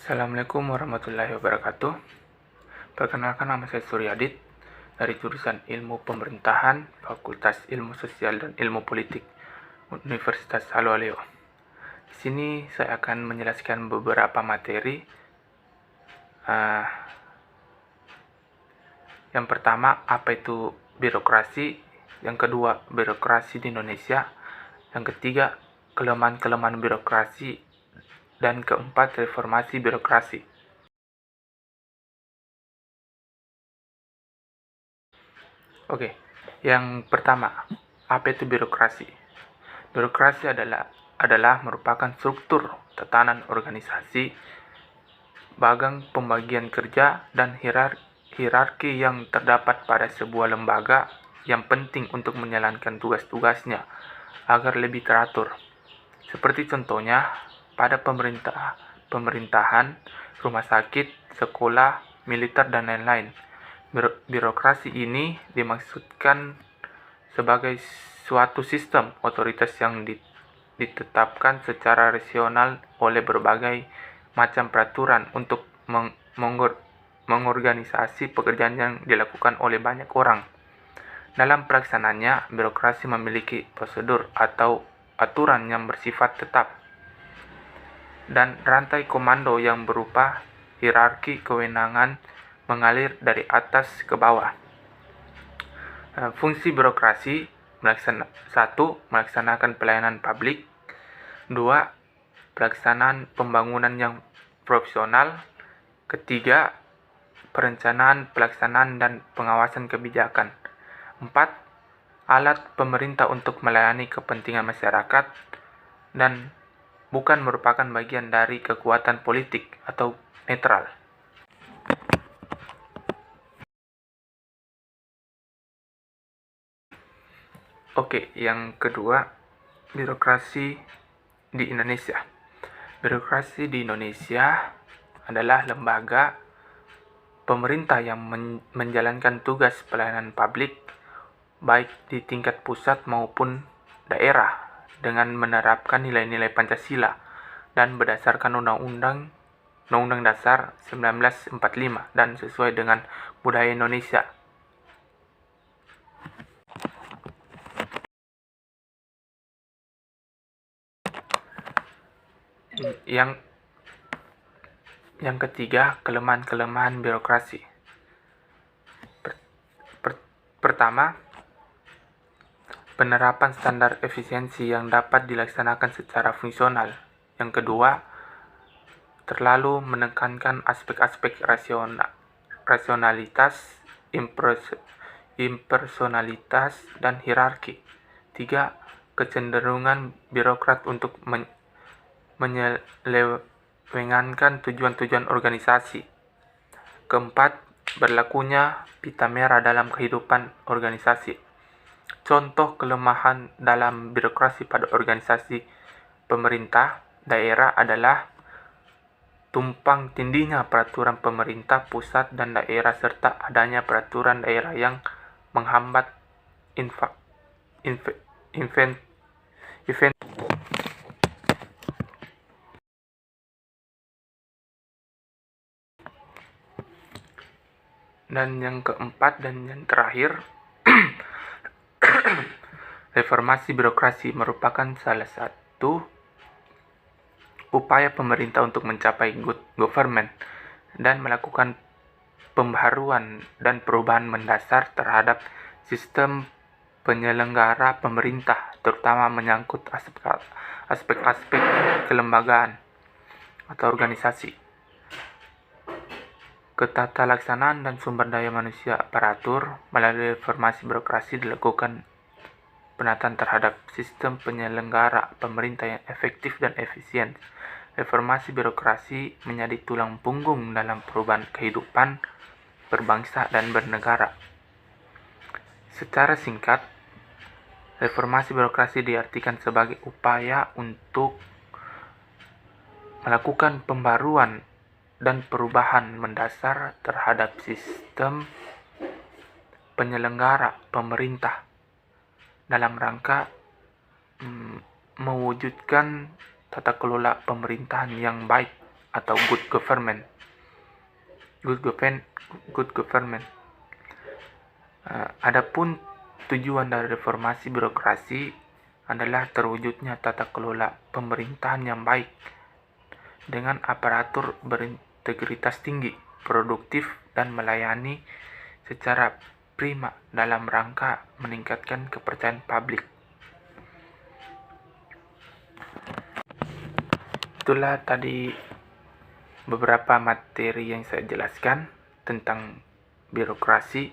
Assalamualaikum warahmatullahi wabarakatuh. Perkenalkan, nama saya Suryadit dari jurusan Ilmu Pemerintahan, Fakultas Ilmu Sosial dan Ilmu Politik, Universitas Hallualeo. Di sini saya akan menjelaskan beberapa materi. Yang pertama, apa itu birokrasi? Yang kedua, birokrasi di Indonesia. Yang ketiga, kelemahan-kelemahan birokrasi. Dan keempat, reformasi birokrasi. Oke, yang pertama, apa itu birokrasi? Birokrasi adalah merupakan struktur tatanan organisasi, bagang pembagian kerja, dan hierarki yang terdapat pada sebuah lembaga yang penting untuk menjalankan tugas-tugasnya agar lebih teratur. Seperti contohnya pada pemerintahan, rumah sakit, sekolah, militer, dan lain-lain. Birokrasi ini dimaksudkan sebagai suatu sistem otoritas yang ditetapkan secara rasional oleh berbagai macam peraturan untuk mengorganisasi pekerjaan yang dilakukan oleh banyak orang. Dalam pelaksanaannya, birokrasi memiliki prosedur atau aturan yang bersifat tetap dan rantai komando yang berupa hierarki kewenangan mengalir dari atas ke bawah. Fungsi birokrasi: 1. Melaksanakan pelayanan publik. 2. Pelaksanaan pembangunan yang profesional. Ketiga, perencanaan, pelaksanaan, dan pengawasan kebijakan. 4. Alat pemerintah untuk melayani kepentingan masyarakat dan bukan merupakan bagian dari kekuatan politik atau netral. Oke, yang kedua, birokrasi di Indonesia. Birokrasi di Indonesia adalah lembaga pemerintah yang menjalankan tugas pelayanan publik baik di tingkat pusat maupun daerah dengan menerapkan nilai-nilai Pancasila dan berdasarkan Undang-Undang Dasar 1945 dan sesuai dengan budaya Indonesia. Yang ketiga, kelemahan-kelemahan birokrasi. Pertama, penerapan standar efisiensi yang dapat dilaksanakan secara fungsional. Yang kedua, terlalu menekankan aspek-aspek rasionalitas, impersonalitas, dan hierarki. 3. Kecenderungan birokrat untuk menyelewengkan tujuan-tujuan organisasi. Keempat, berlakunya pita merah dalam kehidupan organisasi. Contoh kelemahan dalam birokrasi pada organisasi pemerintah daerah adalah tumpang tindihnya peraturan pemerintah pusat dan daerah serta adanya peraturan daerah yang menghambat event. Dan yang keempat dan yang terakhir, reformasi birokrasi merupakan salah satu upaya pemerintah untuk mencapai good government dan melakukan pembaharuan dan perubahan mendasar terhadap sistem penyelenggara pemerintah, terutama menyangkut aspek-aspek kelembagaan atau organisasi, ketatalaksanaan, dan sumber daya manusia aparatur. Melalui reformasi birokrasi dilakukan penataan terhadap sistem penyelenggara pemerintah yang efektif dan efisien. Reformasi birokrasi menjadi tulang punggung dalam perubahan kehidupan berbangsa dan bernegara. Secara singkat, reformasi birokrasi diartikan sebagai upaya untuk melakukan pembaruan dan perubahan mendasar terhadap sistem penyelenggara pemerintah dalam rangka mewujudkan tata kelola pemerintahan yang baik atau good government. Good government. Adapun tujuan dari reformasi birokrasi adalah terwujudnya tata kelola pemerintahan yang baik dengan aparatur berintegritas tinggi, produktif, dan melayani secara prima dalam rangka meningkatkan kepercayaan publik. Itulah tadi beberapa materi yang saya jelaskan tentang birokrasi.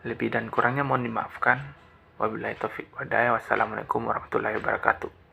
Lebih dan kurangnya mohon dimaafkan. Wabillahi taufiq wal hidayah. Wassalamualaikum warahmatullahi wabarakatuh.